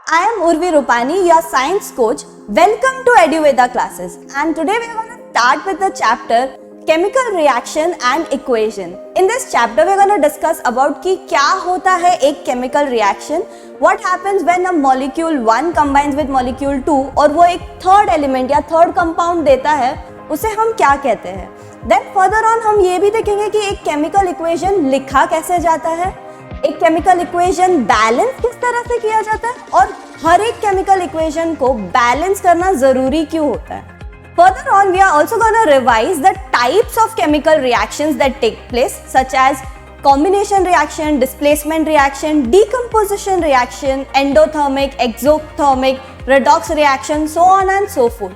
I am Urvi Rupani, your science coach. Welcome to Eduveda classes. And today we are going to start with the chapter Chemical Reaction and Equation. In this chapter we are going to discuss about कि क्या होता है एक chemical reaction, what happens when a molecule 1 combines with molecule 2 और वो एक third element या third compound देता है, उसे हम क्या कहते हैं. Then further on हम ये भी देखेंगे कि एक chemical equation लिखा कैसे जाता है, एक केमिकल इक्वेशन बैलेंस किस तरह से किया जाता है और हर एक केमिकल इक्वेशन को बैलेंस करना जरूरी क्यों होता है. Further on, we are also going to revise the types of chemical reactions that take place, such as combination reaction, displacement reaction, decomposition reaction, endothermic, exothermic, redox reaction, so on and so forth.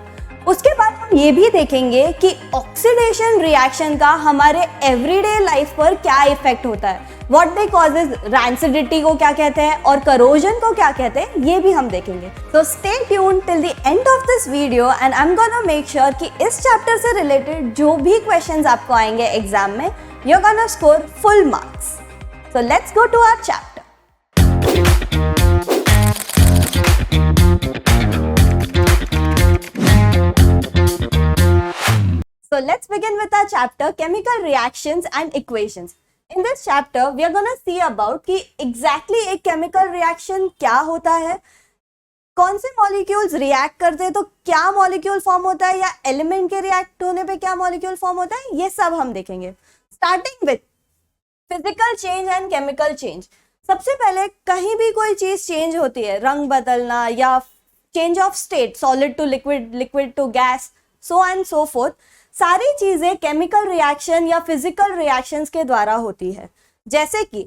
उसके बाद हम ये भी देखेंगे कि oxidation reaction का हमारे everyday life पर क्या इफेक्ट होता है, व्हाट दे कॉजेज, रैंसिडिटी को क्या कहते हैं और करोजन को क्या कहते हैं, ये भी हम देखेंगे. So stay tuned till the end of this video and I am gonna make sure कि इस चैप्टर से रिलेटेड जो भी क्वेश्चंस आपको आएंगे एग्जाम में, you are gonna score full marks. So let's go to our chapter. So let's begin with our chapter Chemical Reactions and Equations. In this chapter, we are going to see about कि exactly एक chemical reaction क्या होता है, कौन से molecules react करते हैं तो क्या molecule form होता है या element के react होने पे क्या molecule form होता है, ये सब हम देखेंगे. Starting with physical change and chemical change. सबसे पहले कहीं भी कोई चीज change होती है, रंग बदलना या change of state, solid to liquid, liquid to gas, so on and so forth. सारी चीजें केमिकल रिएक्शन या फिजिकल रिएक्शंस के द्वारा होती है. जैसे कि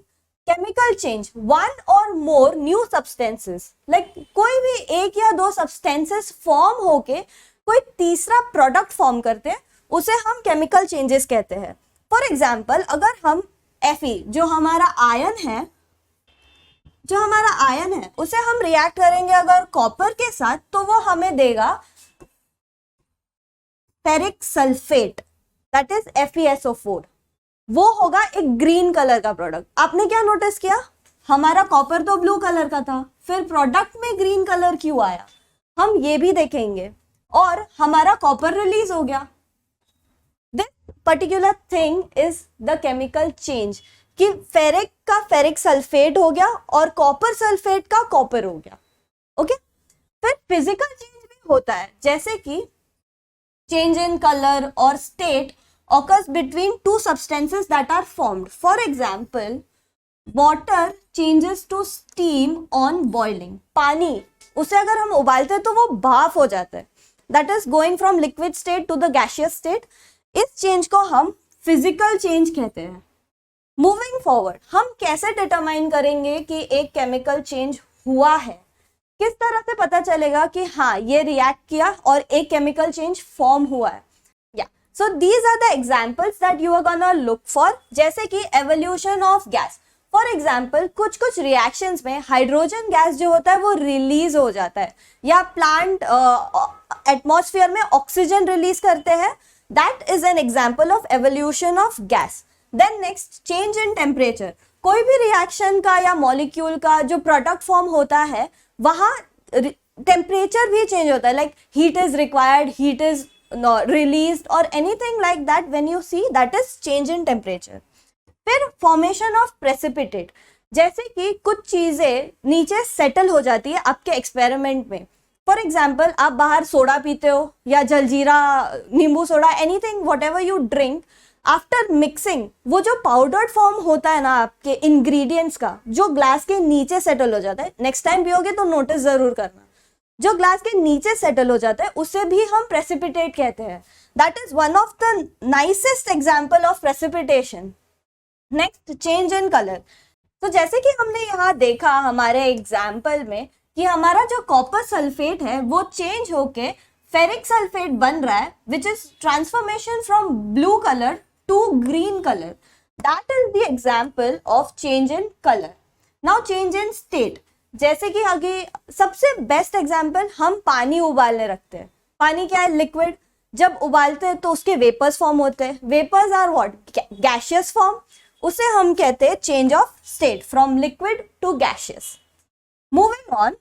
केमिकल चेंज, वन और मोर न्यू सब्सटेंसेस, लाइक कोई भी एक या दो सब्सटेंसेस फॉर्म होके कोई तीसरा प्रोडक्ट फॉर्म करते हैं, उसे हम केमिकल चेंजेस कहते हैं. फॉर एग्जांपल, अगर हम Fe जो हमारा आयन है उसे हम रिएक्ट करेंगे अगर कॉपर के साथ, तो वो हमें देगा ferric sulphate, that is FeSO4. वो होगा एक ग्रीन कलर का प्रोडक्ट. आपने क्या नोटिस किया, हमारा कॉपर तो ब्लू कलर का था, फिर प्रोडक्ट में ग्रीन कलर क्यों आया, हम ये भी देखेंगे. और हमारा कॉपर रिलीज हो गया. This particular thing is the chemical change कि फेरिक का फेरिक सल्फेट हो गया और कॉपर सल्फेट का कॉपर हो गया. ओके, फिर फिजिकल चेंज भी होता है, जैसे कि change in color or state occurs between two substances that are formed. For example, water changes to steam on boiling. पानी, उसे अगर हम उबालते हैं तो वो भाप हो जाता है. That is going from liquid state to the gaseous state. इस चेंज को हम फिजिकल चेंज कहते हैं. मूविंग फॉरवर्ड, हम कैसे डिटरमाइन करेंगे कि एक केमिकल चेंज हुआ है, किस तरह से पता चलेगा कि हाँ ये रिएक्ट किया और एक केमिकल चेंज फॉर्म हुआ है. या so these are the examples that you are gonna look for. जैसे कि evolution of gas. For example, कुछ रिएक्शंस में हाइड्रोजन गैस जो होता है वो रिलीज हो जाता है, या प्लांट एटमॉस्फेयर में ऑक्सीजन रिलीज करते हैं. That is an example of evolution of gas. Then next, change in temperature. कोई भी रिएक्शन का या मॉलिक्यूल का जो प्रोडक्ट फॉर्म होता है वहां टेम्परेचर भी चेंज होता है, like heat is required, heat is released और anything like that. When you see, that is change in temperature. फिर फॉर्मेशन ऑफ प्रेसिपिटेट, जैसे कि कुछ चीजें नीचे सेटल हो जाती है आपके एक्सपेरिमेंट में. फॉर एग्जाम्पल, आप बाहर सोडा पीते हो या जलजीरा, नींबू soda, anything what ever you drink, after mixing वो जो पाउडर्ड फॉर्म होता है ना आपके इंग्रेडिएंट्स का, जो ग्लास के नीचे सेटल हो जाता है, नेक्स्ट टाइम पियोगे तो नोटिस जरूर करना, जो ग्लास के नीचे सेटल हो जाता है उसे भी हम प्रेसिपिटेट कहते हैं. That is one of the nicest example of precipitation. Next, change in colour. तो जैसे कि हमने यहाँ देखा हमारे एग्जाम्पल में कि हमारा जो कॉपर सल्फेट है वो चेंज होके फेरिक सल्फेट बन रहा है, which is transformation from blue colour to green color. That is the example of change in color. Now change in state. जैसे कि आगे सबसे बेस्ट एग्जाम्पल, हम पानी उबालने रखते हैं. पानी क्या है, लिक्विड. जब उबालते हैं तो उसके वेपर्स फॉर्म होते हैं. Vapours are what, gaseous form. उसे हम कहते हैं change of state from liquid to gaseous. Moving on,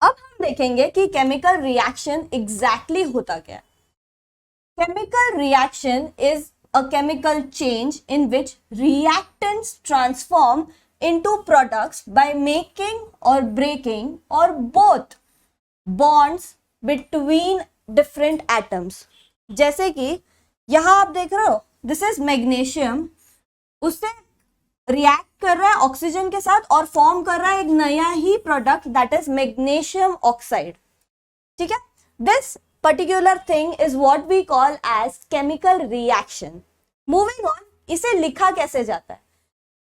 अब हम देखेंगे कि केमिकल रिएक्शन एग्जैक्टली होता क्या है. Chemical reaction is a chemical change in which reactants transform into products by making or breaking or both bonds between different atoms. जैसे कि यहां आप देख रहे हो, दिस इज मैग्नीशियम, उससे रिएक्ट कर रहा है ऑक्सीजन के साथ और फॉर्म कर रहा है एक नया ही product that is magnesium oxide. ठीक है, this particular thing is what we call as chemical reaction. Moving on, इसे लिखा कैसे जाता है?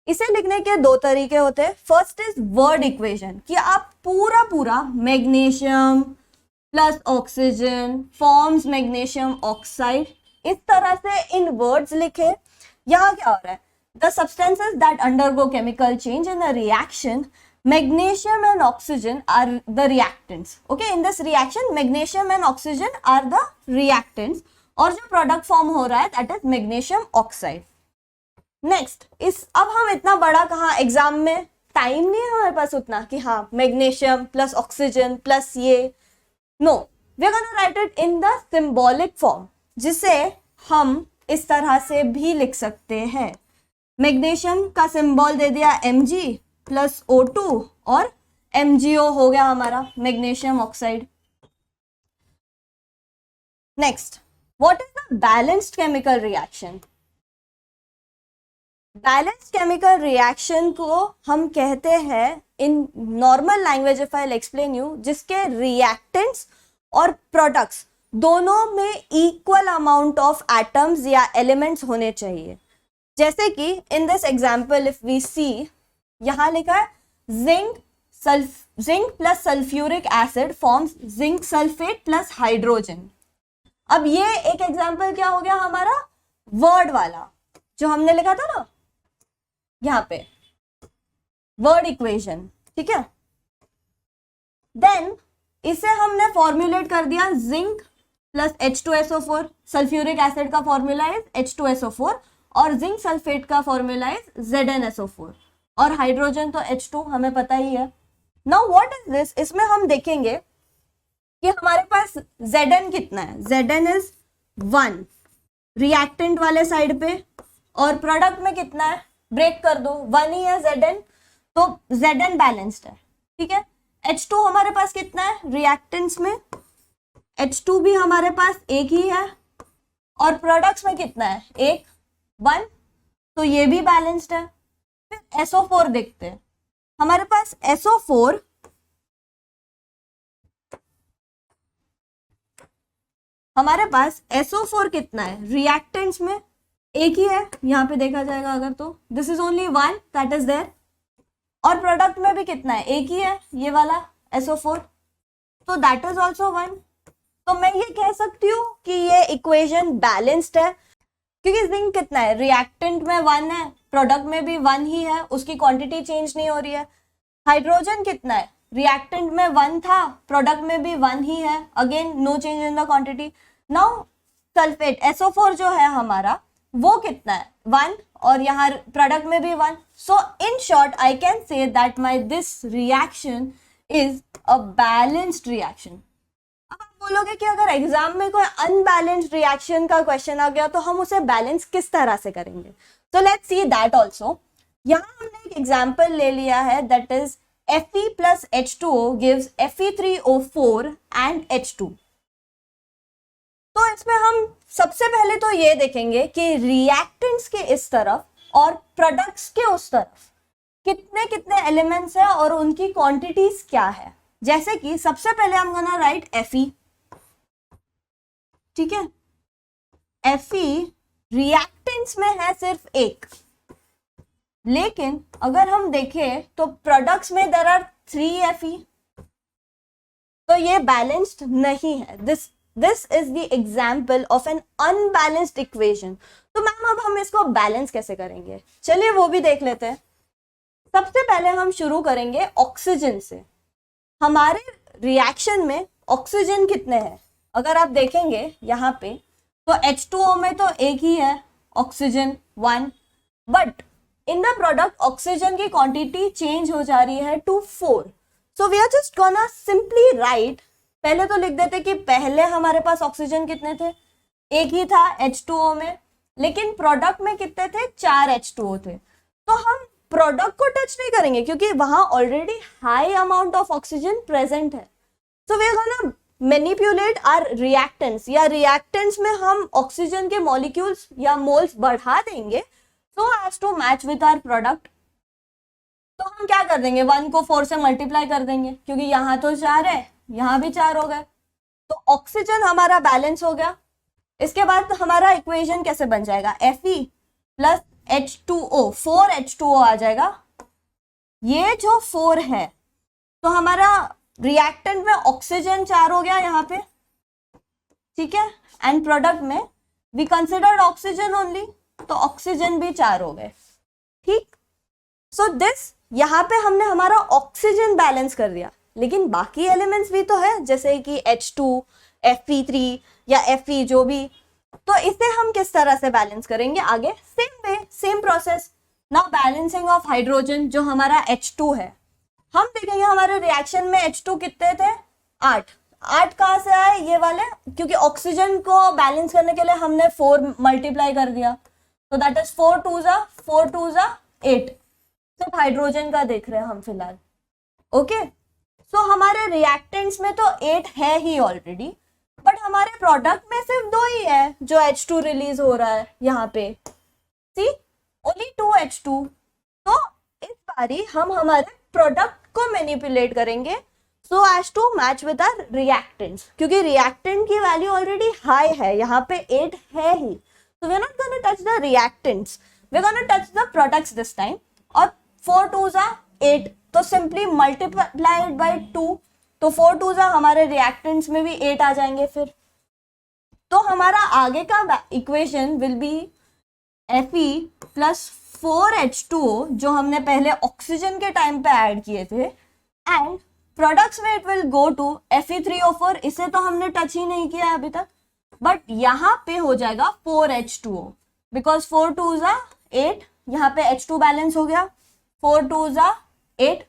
इसे लिखने के दो तरीके होते हैं. फर्स्ट इज वर्ड इक्वेशन, कि आप पूरा magnesium plus oxygen forms magnesium oxide, इस तरह से इन वर्ड्स लिखे. यहाँ क्या हो रहा है? The substances that undergo chemical change in a reaction, magnesium and oxygen are the reactants. Okay, in this reaction magnesium and oxygen are the reactants और जो प्रोडक्ट फॉर्म हो रहा है that is magnesium oxide. Next, इस अब हम इतना बड़ा कहाँ, एग्जाम में टाइम नहीं है हमारे पास उतना कि हाँ मैग्नीशियम प्लस ऑक्सीजन प्लस ये, no, we are gonna write it in the symbolic form, जिसे हम इस तरह से भी लिख सकते हैं. मैग्नीशियम का सिंबल दे दिया Mg प्लस O2 और MgO हो गया हमारा magnesium oxide. Next, what is the balanced chemical reaction? Balanced chemical reaction को हम कहते हैं in normal language, if I explain you, जिसके रिएक्टेंट्स और प्रोडक्ट्स दोनों में इक्वल अमाउंट ऑफ एटम्स या एलिमेंट्स होने चाहिए. जैसे कि in this example if we see, यहां लिखा है zinc plus sulphuric acid forms zinc sulphate plus hydrogen. अब ये एक एग्जांपल क्या हो गया हमारा, वर्ड वाला जो हमने लिखा था ना यहाँ पे, वर्ड इक्वेशन. ठीक है, देन इसे हमने फॉर्मुलेट कर दिया zinc plus H2SO4, sulphuric acid का फॉर्मूला इज H2SO4 और जिंक सल्फेट का फॉर्मूला इज ZnSO4 और हाइड्रोजन तो H2 हमें पता ही है. Now what is this? इसमें हम देखेंगे कि हमारे पास Zn कितना है. Zn इज 1 रिएक्टेंट वाले साइड पे और प्रोडक्ट में कितना है, ब्रेक कर दो, 1 ही है Zn, तो Zn बैलेंस्ड है. ठीक है, H2 हमारे पास कितना है रिएक्टेंट्स में, H2 भी हमारे पास एक ही है और प्रोडक्ट्स में कितना है, 1, तो ये भी बैलेंस्ड है. फिर SO4 देखते हैं, हमारे पास SO4 कितना है रिएक्टेंट्स में, एक ही है, यहाँ पे देखा जाएगा अगर तो this is only 1 that is there, और प्रोडक्ट में भी कितना है, एक ही है ये वाला SO4, तो दैट इज ऑल्सो 1. तो मैं ये कह सकती हूँ कि ये इक्वेशन बैलेंस्ड है, क्योंकि जिंक कितना है रिएक्टेंट में 1 है, प्रोडक्ट में भी 1 ही है, उसकी क्वांटिटी चेंज नहीं हो रही है. हाइड्रोजन कितना है, रिएक्टेंट में 1 था, प्रोडक्ट में भी 1 ही है, again no change in the quantity. Now sulphate SO4 जो है हमारा, वो कितना है, 1, और यहाँ प्रोडक्ट में भी 1. So in short I can say that my this reaction is a balanced reaction. अब आप बोलोगे कि अगर एग्जाम में कोई अनबैलेंस्ड रिएक्शन का क्वेश्चन आ गया तो हम उसे बैलेंस किस तरह से करेंगे? तो लेट्स सी दैट ऑल्सो. यहाँ हमने एक एग्जाम्पल ले लिया है that is Fe plus H2O gives Fe3O4 and H2. तो इसमें हम सबसे पहले तो ये देखेंगे कि रिएक्टेंट्स के इस तरफ और प्रोडक्ट्स के उस तरफ कितने कितने एलिमेंट्स हैं और उनकी क्वांटिटीज क्या है. जैसे कि सबसे पहले हम गोना राइट Fe. ठीक है, Fe रिएक्टेंट्स में है सिर्फ एक, लेकिन अगर हम देखें तो प्रोडक्ट्स में देयर आर 3 Fe, तो ये बैलेंस्ड नहीं है. This is the example of N unbalanced equation. तो मैम अब हम इसको बैलेंस कैसे करेंगे, चलिए वो भी देख लेते हैं. सबसे पहले हम शुरू करेंगे ऑक्सीजन से. हमारे रिएक्शन में ऑक्सीजन कितने हैं, अगर आप देखेंगे यहाँ पे तो H2O में तो एक ही है oxygen 1, but in the product oxygen की क्वांटिटी चेंज हो जा रही है to 4. So we are just gonna simply write, पहले तो लिख देते कि पहले हमारे पास ऑक्सीजन कितने थे, एक ही था H2O में, लेकिन प्रोडक्ट में कितने थे, 4 H2O थे। तो हम प्रोडक्ट को टच नहीं करेंगे क्योंकि वहां already high amount of oxygen present है। So we are gonna manipulate our reactants, या रिएक्टेंट्स में हम ऑक्सीजन के मॉलिक्यूल्स या मोल्स बढ़ा देंगे so as to match with our product. तो हम क्या कर देंगे, 1 को 4 से मल्टीप्लाई कर देंगे क्योंकि यहाँ तो 4 है, यहाँ भी 4 हो गए, तो ऑक्सीजन हमारा बैलेंस हो गया। इसके बाद हमारा इक्वेशन कैसे बन जाएगा, Fe प्लस H2O, 4 H2O आ जाएगा। ये जो 4 है तो हमारा रिएक्टेंट में ऑक्सीजन 4 हो गया यहाँ पे, ठीक है, एंड प्रोडक्ट में वी कंसिडर्ड ऑक्सीजन ओनली, तो ऑक्सीजन भी 4 हो गए, ठीक। सो दिस, यहाँ पे हमने हमारा ऑक्सीजन बैलेंस कर दिया, लेकिन बाकी एलिमेंट्स भी तो है जैसे कि H2, Fe3 या Fe जो भी, तो इसे हम किस तरह से बैलेंस करेंगे आगे, same way, same process. Now balancing of hydrogen, जो हमारा H2 है, हम देखेंगे हमारे रिएक्शन में H2 कितने थे, 8 कहाँ से आए, ये वाले, क्योंकि ऑक्सीजन को बैलेंस करने के लिए हमने 4 मल्टीप्लाई कर दिया, तो दैट इज 4 2 जा 8, सिर्फ हाइड्रोजन का देख रहे हैं हम फिलहाल, ओके। सो हमारे रिएक्टेंट्स में तो 8 है ही ऑलरेडी, बट हमारे प्रोडक्ट में सिर्फ 2 ही है जो H2 रिलीज हो रहा है यहाँ पे, सी ओनली 2 H2। तो इस बारी हम हमारे प्रोडक्ट को मैनिपुलेट करेंगे so as to match with our reactants, क्योंकि रिएक्टेंट की वैल्यू ऑलरेडी हाई है, यहाँ पे 8 है ही, so we're not going to touch the reactants, we're going to touch the products this time। और 4 2 जा 8, तो सिंपली मल्टीप्लाइड बाय 2, तो 4 2 जा हमारे रिएक्टेंट्स में भी 8 आ जाएंगे फिर। तो हमारा आगे का equation will be Fe plus 4 H2O, जो हमने पहले ऑक्सीजन के टाइम पे ऐड किए थे, एंड प्रोडक्ट्स में it will go to Fe3O4, इसे तो हमने टच ही नहीं किया अभी तक, बट यहाँ पे हो जाएगा 4 H2O, बिकॉज 4 2 जा 8, यहाँ पे H2 बैलेंस हो गया, 4 2 जा 8,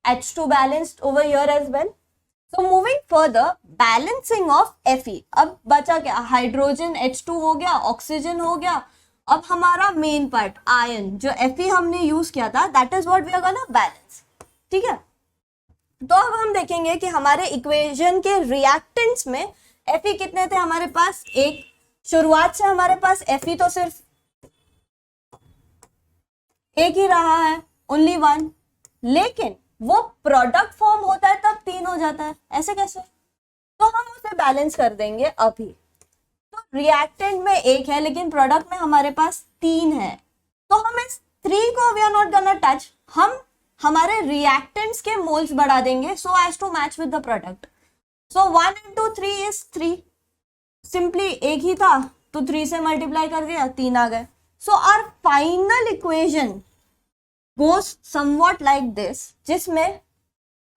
H2 balanced over here as well. So moving further, balancing of Fe, अब बचा क्या, हाइड्रोजन H2 हो गया, ऑक्सीजन हो गया, अब हमारा मेन पार्ट आयन, जो Fe हमने यूज किया था, that is what we are gonna balance, ठीक है। तो अब हम देखेंगे कि हमारे इक्वेशन के रिएक्टेंट्स में Fe कितने थे हमारे पास, एक, शुरुआत से हमारे पास Fe तो सिर्फ एक ही रहा है, ओनली 1, लेकिन वो प्रोडक्ट फॉर्म होता है तब 3 हो जाता है, ऐसे कैसे, तो हम उसे बैलेंस कर देंगे अभी। तो रिएक्टेंट में 1 है लेकिन प्रोडक्ट में हमारे पास 3 है, तो हम इस 3 को we are not gonna touch, हम हमारे रिएक्टेंट्स के मोल्स बढ़ा देंगे so as to match with the product. So 1 into 3 is 3, simply एक ही था तो 3 से मल्टीप्लाई कर दिया, 3 आ गए। So our final equation goes somewhat like this, जिसमें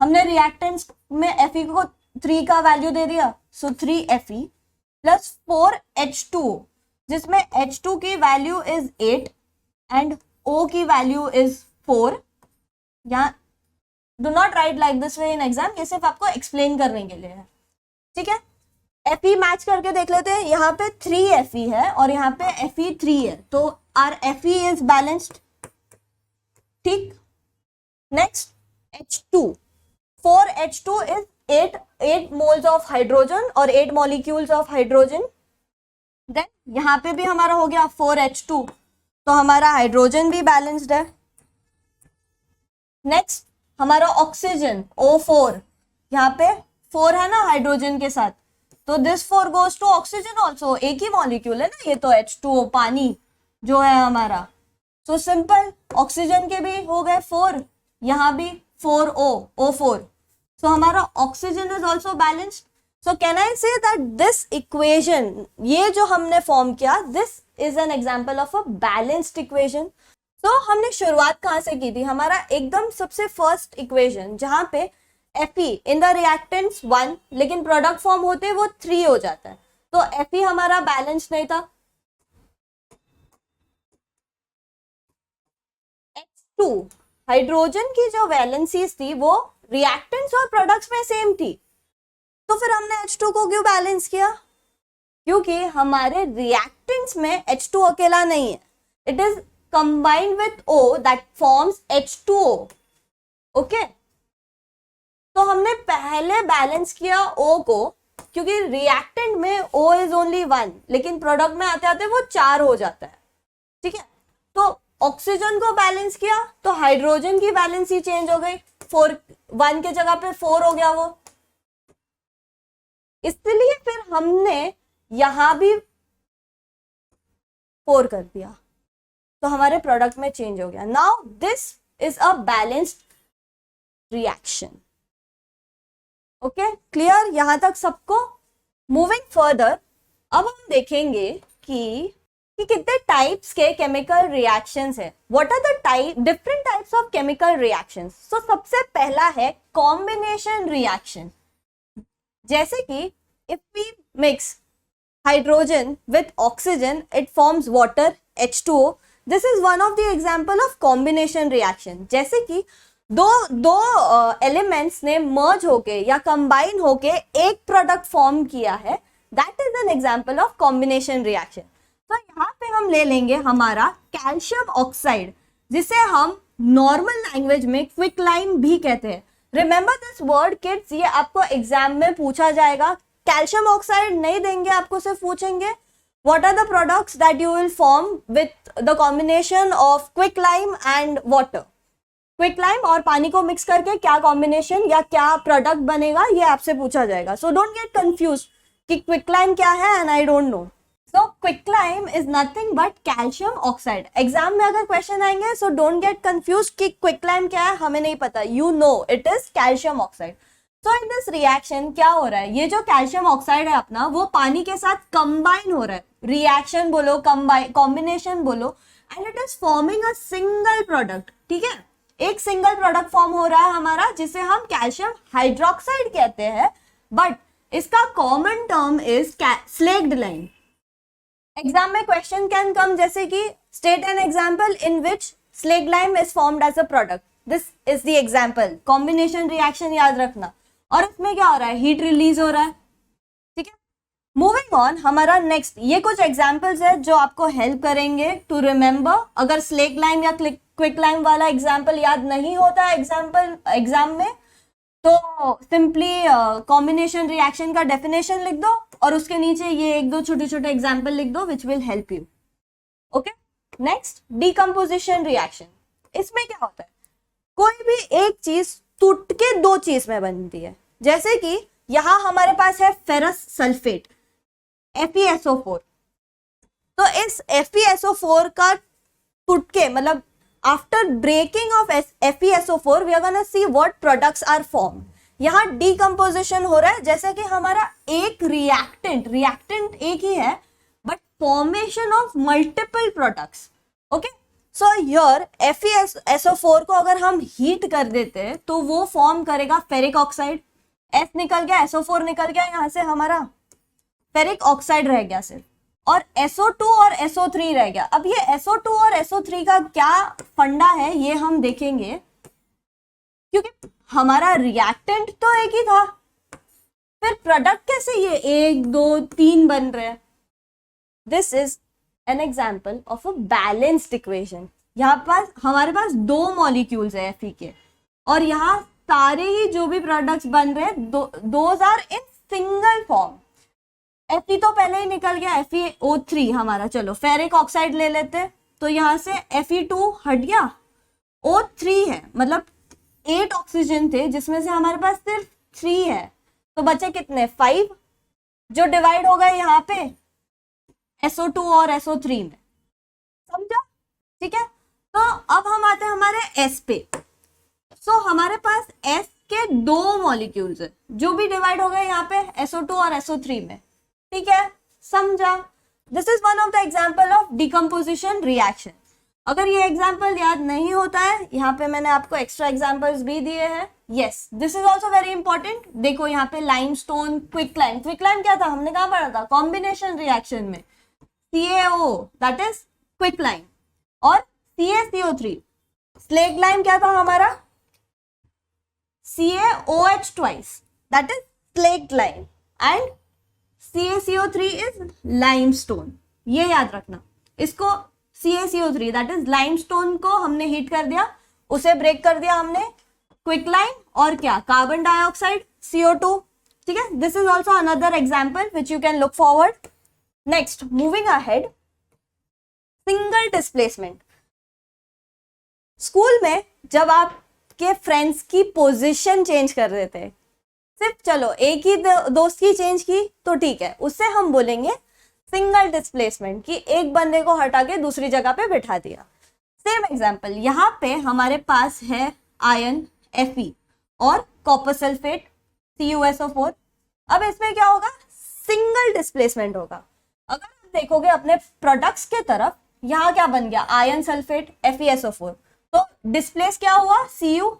हमने रिएक्टेंट्स में Fe को 3 का वैल्यू दे दिया, सो 3 Fe प्लस 4 H2, जिसमें H2 की वैल्यू इज 8 एंड O की वैल्यू इज 4। यहाँ do not right like this way in exam, ये सिर्फ आपको एक्सप्लेन करने के लिए है, ठीक है। Fe मैच करके देख लेते हैं, यहाँ पे 3 Fe है और यहाँ पे Fe3 है, तो आर Fe इज बैलेंस्ड, ठीक। Next H2, 4 H2 is 8 moles of hydrogen और 8 मॉलिक्यूल्स ऑफ हाइड्रोजन। देन यहाँ पे भी हमारा हो गया 4 H2, तो हमारा हाइड्रोजन भी बैलेंस्ड है। नेक्स्ट हमारा ऑक्सीजन O4, यहाँ पे 4 है ना हाइड्रोजन के साथ, तो this 4 goes to oxygen also, एक ही मॉलिक्यूल है ना ये, तो H2O पानी जो है हमारा, सो सिंपल, ऑक्सीजन के भी हो गए 4, यहाँ भी 4O, O4, सो हमारा oxygen is also balanced. So can I say that this equation, ये जो हमने फॉर्म किया, this is an example of a balanced equation. तो हमने शुरुआत कहाँ से की थी, हमारा एकदम सबसे फर्स्ट इक्वेशन जहां पे Fe इन द रिएक्टेंट्स 1 लेकिन प्रोडक्ट फॉर्म होते वो 3 हो जाता है, तो Fe हमारा बैलेंस नहीं था। H2 हाइड्रोजन की जो वैलेंसीज थी वो रिएक्टेंट्स और प्रोडक्ट्स में सेम थी, तो फिर हमने H2 को क्यों बैलेंस किया? क्योंकि हमारे रिएक्टेंट्स में H2 अकेला नहीं है, it is combined with O that forms H2O। Okay, तो हमने पहले बैलेंस किया O को, क्योंकि रिएक्टेंट में O इज ओनली 1, लेकिन प्रोडक्ट में आते आते वो 4 हो जाता है। ठीक है, तो ऑक्सीजन को बैलेंस किया तो हाइड्रोजन की बैलेंस ही चेंज हो गई, 1 के जगह पे 4 हो गया वो। इसलिए फिर हमने यहां भी 4 कर दिया, तो हमारे प्रोडक्ट में चेंज हो गया। Now this is a balanced reaction. Okay, clear यहां तक सबको? मूविंग फर्दर, अब हम देखेंगे कि कितने टाइप्स के केमिकल रिएक्शंस है। What are the different types of chemical reactions. So सबसे पहला है कॉम्बिनेशन रिएक्शन। जैसे कि if we mix hydrogen with oxygen it forms water H2O। This is one of the example of combination reaction. जैसे कि दो elements ने मर्ज होके या कंबाइन होके एक प्रोडक्ट फॉर्म किया है, that is an example of combination reaction. तो यहाँ पे हम ले लेंगे हमारा कैल्शियम ऑक्साइड, जिसे हम नॉर्मल लैंग्वेज में क्विक लाइम भी कहते हैं। रिमेंबर दिस वर्ड किड्स, ये आपको एग्जाम में पूछा जाएगा। कैल्शियम ऑक्साइड नहीं देंगे आपको, सिर्फ पूछेंगे what are the products that you will form with the combination of quicklime and water. Quicklime और पानी को मिक्स करके क्या कॉम्बिनेशन या क्या प्रोडक्ट बनेगा, ये आपसे पूछा जाएगा। सो डोंट गेट कंफ्यूज कि क्विक लाइम क्या है and I don't know. So quicklime is nothing but calcium oxide. Exam में अगर क्वेश्चन आएंगे सो डोंट गेट कंफ्यूज कि क्विकलाइम क्या है, हमें नहीं पता, you know it is calcium oxide. So in this reaction क्या हो रहा है, ये जो कैल्शियम ऑक्साइड है अपना वो पानी के साथ कंबाइन हो रहा है, रिएक्शन बोलो कॉम्बिनेशन बोलो, and it is forming a single product. ठीक है, एक सिंगल प्रोडक्ट फॉर्म हो रहा है हमारा, जिसे हम कैल्शियम हाइड्रोक्साइड कहते हैं, बट इसका common term is slaked lime. Exam में क्वेश्चन कैन कम जैसे कि state an example in which slaked lime is formed as a product. This is the example. Combination reaction याद रखना, और इसमें क्या हो रहा है, हीट रिलीज हो रहा है। ठीक है, मूविंग ऑन, हमारा नेक्स्ट, ये कुछ एग्जांपल्स है जो आपको हेल्प करेंगे टू रिमेंबर। अगर स्लेक्ड लाइम या क्विक लाइम वाला एग्जाम्पल याद नहीं होता है एग्जाम में, तो सिंपली कॉम्बिनेशन रिएक्शन का डेफिनेशन लिख दो और उसके नीचे ये एक दो छोटे छोटे एग्जाम्पल लिख दो which will help you. Okay, next decomposition reaction. इसमें क्या होता है, कोई भी एक चीज टूट के दो चीज में बनती है। जैसे कि यहां हमारे पास है फेरस सल्फेट FeSO4। तो इस FeSO4 का टूट के, मतलब after breaking of FeSO4 we are gonna see what products are formed. यहाँ डीकम्पोजिशन हो रहा है, जैसे कि हमारा एक रिएक्टेंट एक ही है but formation of multiple products. Okay, so here FeSO4 को अगर हम हीट कर देते हैं तो वो फॉर्म करेगा फेरिक ऑक्साइड। F निकल गया, SO4 निकल गया, यहाँ से हमारा फेरिक ऑक्साइड रह गया सिर्फ, और SO2 और SO3 रह गया। अब ये SO2 और SO3 का क्या फंडा है ये हम देखेंगे, क्योंकि हमारा रिएक्टेंट तो एक ही था, फिर प्रोडक्ट कैसे ये 1 2 3 बन रहे हैं। This is an example of a balanced equation. यहाँ पास हमारे पास 2 मॉलिक्यूल्स है Fe के, और यहाँ सारे ही जो भी प्रोडक्ट्स बन रहे हैं those are in single form. Fe तो पहले ही निकल गया, FeO3 हमारा। चलो फेरिक ऑक्साइड ले लेते, तो यहाँ से Fe2 हट गया, O3 है, मतलब 8 ऑक्सीजन थे जिसमें से हमारे पास सिर्फ 3 है, तो बचे कितने 5, जो डिवाइड हो गए यहाँ पे SO2 और SO3 में। समझा? ठीक है, तो अब हम आते हैं हमारे S पे। सो हमारे पास S के 2 मॉलिक्यूल्स है जो भी डिवाइड हो गए यहाँ पे SO2 और SO3 में। ठीक है, समझा? This is one of the example of decomposition reaction. अगर ये एग्जाम्पल याद नहीं होता है, यहाँ पे मैंने आपको एक्स्ट्रा एग्जाम्पल्स भी दिए हैं। Yes, this is also very important. देखो यहाँ पे लाइमस्टोन, क्विकलाइम क्या था, हमने कहाँ पढ़ा था, कॉम्बिनेशन रिएक्शन में CaO दैट इज क्विकलाइम, और CaCO3 स्लेक्ट लाइम क्या था हमारा, CaOH twice, that is slaked lime, and CaCO3 is limestone. ये याद रखना, इसको CaCO3 दैट इज लाइमस्टोन को हमने हीट कर दिया, उसे ब्रेक कर दिया हमने क्विकलाइन और क्या, कार्बन डाइऑक्साइड CO2। ठीक है, this is also another example which you can look forward. Next, moving ahead, single displacement. School में जब आपके फ्रेंड्स की पोजीशन चेंज कर रहे थे, सिर्फ चलो एक ही दोस्त की चेंज की तो ठीक है, उससे हम बोलेंगे सिंगल डिस्प्लेसमेंट, कि एक बंदे को हटा के दूसरी जगह पे बिठा दिया। सेम एग्जांपल, यहाँ पे हमारे पास है आयन Fe और कॉपर सल्फेट CuSO4। अब इसमें क्या होगा, सिंगल डिस्प्लेसमेंट होगा। अगर आप देखोगे अपने प्रोडक्ट्स के तरफ, यहाँ क्या बन गया, आयन सल्फेट FeSO4, तो डिस्प्लेस क्या हुआ, Cu,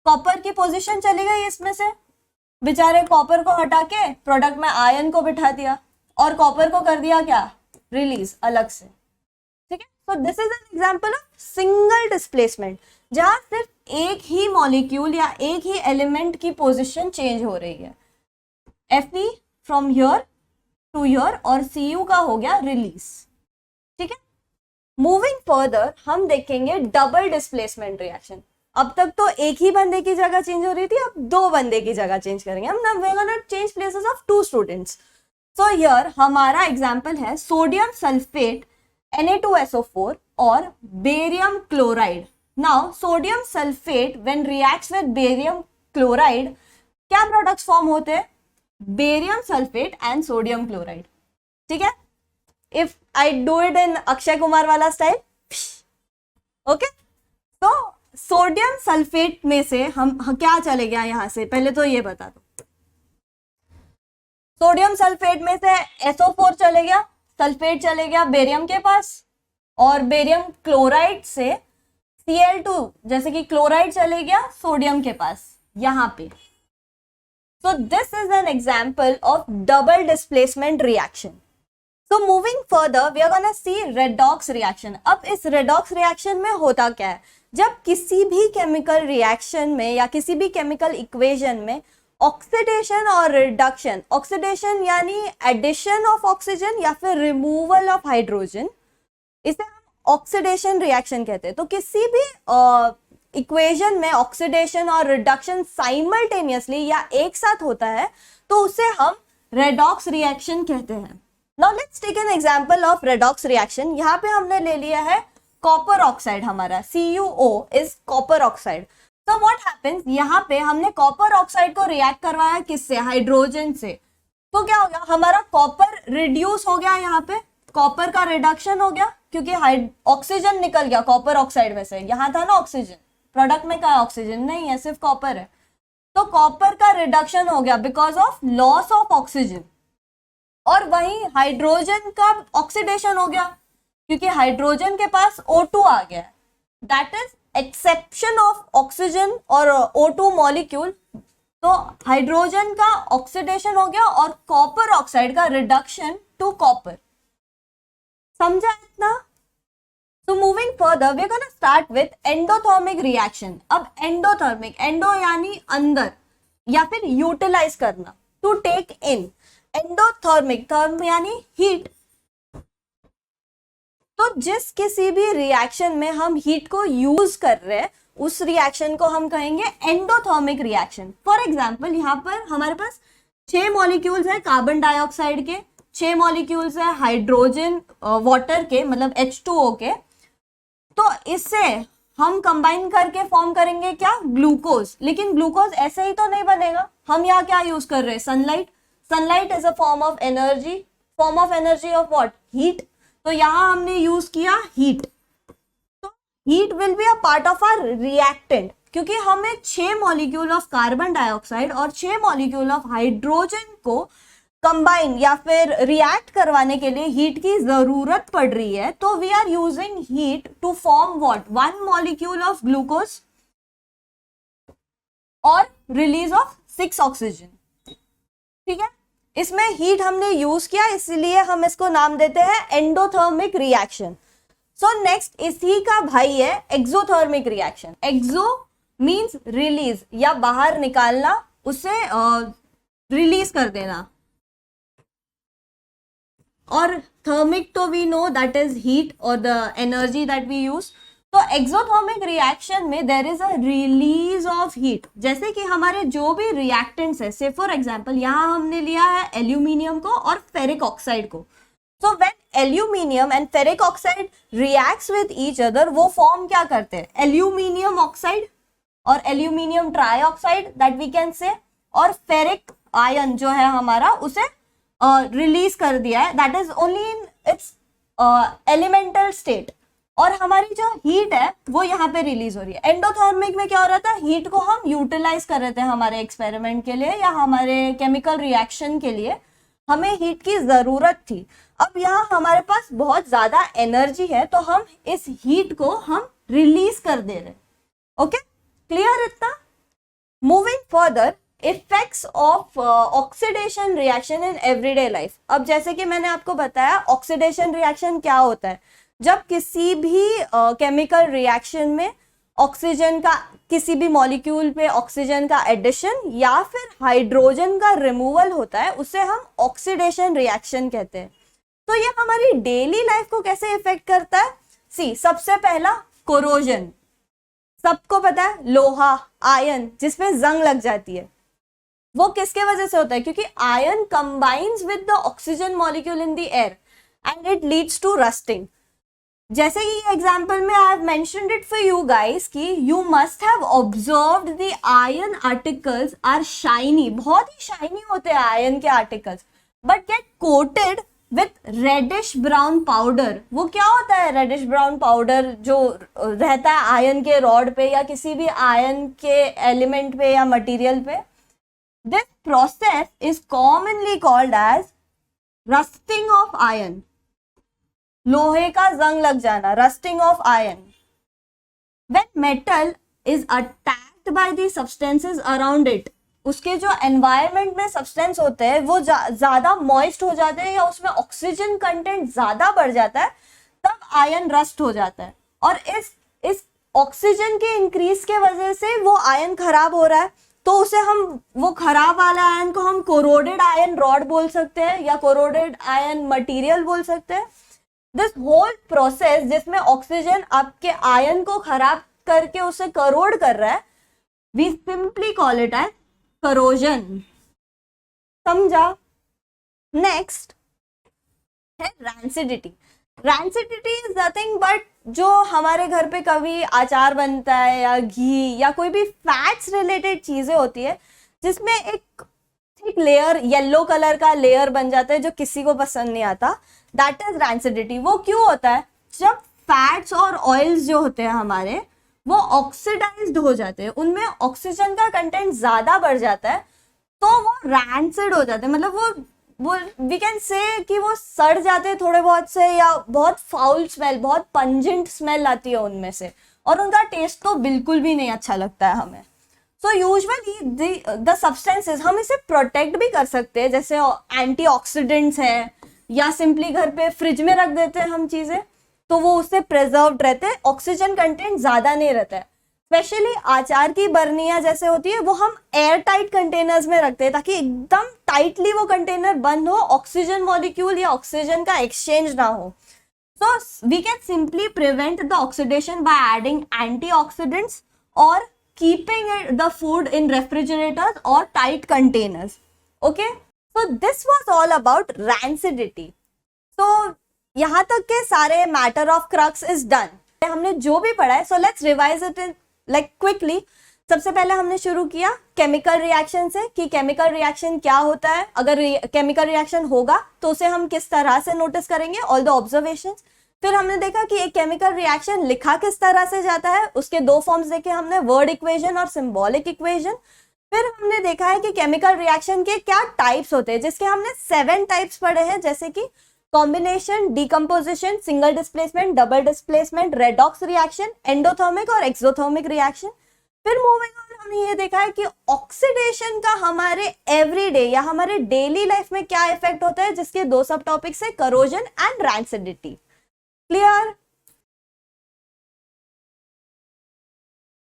कॉपर की पोजीशन चली गई इसमें से, बेचारे कॉपर को हटा के प्रोडक्ट में आयन को बिठा दिया और कॉपर को कर दिया क्या, रिलीज अलग से। ठीक है, so this is an example of single displacement, जहां सिर्फ एक ही मॉलिक्यूल या एक ही एलिमेंट की पोजीशन चेंज हो रही है। Fe from here to here और Cu का हो गया रिलीज। ठीक है, मूविंग फर्दर हम देखेंगे डबल डिस्प्लेसमेंट रिएक्शन। अब तक तो एक ही बंदे की जगह चेंज हो रही थी, अब दो बंदे की जगह चेंज करेंगे हम। Now we are gonna change places of two students. So here हमारा एग्जांपल है सोडियम सल्फेट Na2SO4 और barium chloride. Now sodium sulphate when reacts with barium chloride, क्या प्रोडक्ट्स फॉर्म होते हैं, barium sulphate and sodium chloride. ठीक है, if I do it in Akshay Kumar वाला style, okay, तो सोडियम सल्फेट में से हम क्या चले गया यहां से, पहले तो ये बता दो, सोडियम सल्फेट में से SO4 चले गया, सल्फेट चले गया बेरियम के पास, और बेरियम क्लोराइड से Cl2 जैसे कि क्लोराइड चले गया सोडियम के पास यहां पे। So this is an example of double displacement reaction. So moving further, we are gonna see redox reaction. अब इस redox reaction में होता क्या है, जब किसी भी केमिकल रिएक्शन में या किसी भी केमिकल इक्वेशन में ऑक्सीडेशन और रिडक्शन, ऑक्सीडेशन यानी एडिशन ऑफ ऑक्सीजन या फिर रिमूवल ऑफ हाइड्रोजन, इसे हम ऑक्सीडेशन रिएक्शन कहते हैं। तो किसी भी इक्वेशन में ऑक्सीडेशन और रिडक्शन साइमल्टेनियसली या एक साथ होता है तो उसे हम रेडॉक्स रिएक्शन कहते हैं। Now let's take an example of redox reaction. यहाँ पे हमने ले लिया है कॉपर ऑक्साइड, हमारा CuO इज कॉपर ऑक्साइड। तो व्हाट हैपेंस, यहाँ पे हमने कॉपर ऑक्साइड को रिएक्ट करवाया किससे, हाइड्रोजन से। तो क्या हो गया, हमारा कॉपर रिड्यूस हो गया, यहाँ पे कॉपर का रिडक्शन हो गया क्योंकि ऑक्सीजन निकल गया कॉपर ऑक्साइड में से। यहाँ था ना ऑक्सीजन, प्रोडक्ट में क्या ऑक्सीजन नहीं है, सिर्फ कॉपर है, तो कॉपर का रिडक्शन हो गया because of loss of oxygen. और वहीं हाइड्रोजन का ऑक्सीडेशन हो गया क्योंकि हाइड्रोजन के पास O2 आ गया, that is exception of oxygen और O2 मॉलिक्यूल। तो हाइड्रोजन का ऑक्सीडेशन हो गया और कॉपर ऑक्साइड का रिडक्शन टू कॉपर। समझा इतना? So moving further, we're gonna start with endothermic reaction. अब endothermic, endo यानी अंदर या फिर यूटिलाइज करना, to take in. endothermic, therm यानी हीट। तो जिस किसी भी रिएक्शन में हम हीट को यूज कर रहे हैं उस रिएक्शन को हम कहेंगे एंडोथर्मिक रिएक्शन। फॉर एग्जाम्पल, यहाँ पर हमारे पास 6 मॉलिक्यूल्स है कार्बन डाइऑक्साइड के, 6 मॉलिक्यूल्स है हाइड्रोजन वाटर के, मतलब H2O के। तो इससे हम कंबाइन करके फॉर्म करेंगे क्या, ग्लूकोज। लेकिन ग्लूकोज ऐसे ही तो नहीं बनेगा, हम यहाँ क्या यूज कर रहे हैं, sunlight. Sunlight is a form of energy, form of energy of what, heat. तो यहाँ हमने यूज किया हीट। तो heat will be a part of our reactant, क्योंकि हमें 6 मॉलिक्यूल ऑफ कार्बन डाइऑक्साइड और 6 मॉलिक्यूल ऑफ हाइड्रोजन को कंबाइन या फिर रिएक्ट करवाने के लिए हीट की जरूरत पड़ रही है। तो we are using heat to form what, 1 molecule of glucose और रिलीज ऑफ 6 ऑक्सीजन। ठीक है, इसमें हीट हमने यूज किया, इसलिए हम इसको नाम देते हैं एंडोथर्मिक रिएक्शन। सो नेक्स्ट इसी का भाई है एक्सोथर्मिक रिएक्शन। एक्सो मीन्स रिलीज या बाहर निकालना, उसे रिलीज कर देना, और थर्मिक तो we know that is heat और the energy that we use. तो एक्सोथर्मिक रिएक्शन में there is a release of heat. जैसे कि हमारे जो भी रिएक्टेंट्स है, से फॉर एग्जांपल यहाँ हमने लिया है एल्यूमिनियम को और फेरिक ऑक्साइड को। So when aluminium and ferric oxide reacts with each other, वो फॉर्म क्या करते हैं, एल्यूमिनियम ऑक्साइड और aluminium trioxide that we can say, और फेरिक आयन जो है हमारा उसे रिलीज कर दिया है, that is only in its elemental state. और हमारी जो हीट है वो यहाँ पे रिलीज हो रही है। एंडोथर्मिक में क्या हो रहा था, हीट को हम यूटिलाइज कर रहे थे हमारे एक्सपेरिमेंट के लिए या हमारे केमिकल रिएक्शन के लिए, हमें हीट की जरूरत थी। अब यहाँ हमारे पास बहुत ज्यादा एनर्जी है तो हम इस हीट को हम रिलीज कर दे रहे। ओके, क्लियर इतना? Moving further, effects of oxidation reaction in everyday life. अब जैसे कि मैंने आपको बताया ऑक्सीडेशन रिएक्शन क्या होता है, जब किसी भी केमिकल रिएक्शन में ऑक्सीजन का, किसी भी मॉलिक्यूल पे ऑक्सीजन का एडिशन या फिर हाइड्रोजन का रिमूवल होता है, उसे हम ऑक्सीडेशन रिएक्शन कहते हैं। तो ये हमारी डेली लाइफ को कैसे इफेक्ट करता है? सी, सबसे पहला कोरोजन, सबको पता है, लोहा, आयन जिसमें जंग लग जाती है, वो किसके वजह से होता है? क्योंकि iron combines with the oxygen molecule in the air and it leads to rusting. जैसे कि एग्जाम्पल में I have mentioned it for you guys कि you must have observed the iron articles are shiny, बहुत ही shiny होते हैं iron के articles, but get coated with reddish brown powder. वो क्या होता है रेडिश ब्राउन पाउडर? जो रहता है आयन के रॉड पे या किसी भी आयन के एलिमेंट पे या मटेरियल पे। This process is commonly called as rusting of iron, लोहे का जंग लग जाना, rusting of iron. When metal is attacked by the substances around it, उसके जो एनवायरनमेंट में सब्सटेंस होते हैं वो ज्यादा मॉइस्ट हो जाते हैं या उसमें ऑक्सीजन कंटेंट ज्यादा बढ़ जाता है, तब आयन रस्ट हो जाता है। और इस ऑक्सीजन के इंक्रीज के वजह से वो आयन खराब हो रहा है, तो उसे हम, वो खराब वाला आयन को हम कोरोडेड आयन रॉड बोल सकते हैं या कोरोडेड आयन मटेरियल बोल सकते हैं। दिस होल प्रोसेस जिसमें ऑक्सीजन आपके आयन को खराब करके उसे करोड कर रहा है, we simply call it as corrosion. समझा? नेक्स्ट है rancidity. Rancidity is nothing but जो हमारे घर पे कभी अचार बनता है या घी या कोई भी फैट्स रिलेटेड चीजें होती है जिसमें एक थिक लेयर, येलो कलर का लेयर बन जाता है जो किसी को पसंद नहीं आता, दैट इज रैंसिडिटी। वो क्यों होता है? जब फैट्स और ऑयल्स जो होते हैं हमारे, वो ऑक्सीडाइज्ड हो जाते हैं, उनमें ऑक्सीजन का कंटेंट ज्यादा बढ़ जाता है, तो वो रैंसिड हो जाते हैं। मतलब वो वी कैन से कि वो सड़ जाते हैं थोड़े बहुत से, या बहुत फाउल स्मेल, बहुत पंजेंट स्मेल आती है उनमें से, और उनका टेस्ट तो बिल्कुल भी नहीं अच्छा लगता है हमें। सो यूजुअली द सब्सटेंसेस, हम इसे प्रोटेक्ट भी कर सकते हैं, जैसे एंटीऑक्सीडेंट्स है, या सिंपली घर पे फ्रिज में रख देते हैं हम चीजें, तो वो उससे प्रिजर्व्ड रहते हैं, ऑक्सीजन कंटेंट ज्यादा नहीं रहता है। स्पेशली आचार की बर्नियां जैसे होती है वो हम एयर टाइट कंटेनर्स में रखते हैं ताकि एकदम टाइटली वो कंटेनर बंद हो, ऑक्सीजन मॉलिक्यूल या ऑक्सीजन का एक्सचेंज ना हो। So we can simply prevent the oxidation by adding antioxidants और keeping the food in refrigerators or tight containers. Okay, so this was all about rancidity. So यहाँ तक के सारे matter of crux is done. हमने जो भी पढ़ा है, so let's revise it in like quickly. सबसे पहले हमने शुरू किया केमिकल रिएक्शन से कि केमिकल रिएक्शन क्या होता है, अगर केमिकल रिएक्शन होगा तो उसे हम किस तरह से नोटिस करेंगे, ऑल द ऑब्जर्वेशंस। फिर हमने देखा कि एक केमिकल रिएक्शन लिखा किस तरह से जाता है, उसके दो फॉर्म्स देखे हमने, वर्ड इक्वेशन और सिंबॉलिक इक्वेशन। फिर हमने देखा है कि केमिकल रिएक्शन के क्या टाइप्स होते हैं, जिसके हमने 7 टाइप्स पढ़े हैं, जैसे कि combination, decomposition, single displacement, double displacement, redox reaction, endothermic और एक्सोथर्मिक रिएक्शन। फिर मूविंग ऑन हमने ये देखा है कि ऑक्सीडेशन का हमारे एवरीडे या हमारे डेली लाइफ में क्या इफेक्ट होता है, जिसके 2 सब टॉपिक्स है, करोजन एंड रैंसिडिटी। क्लियर?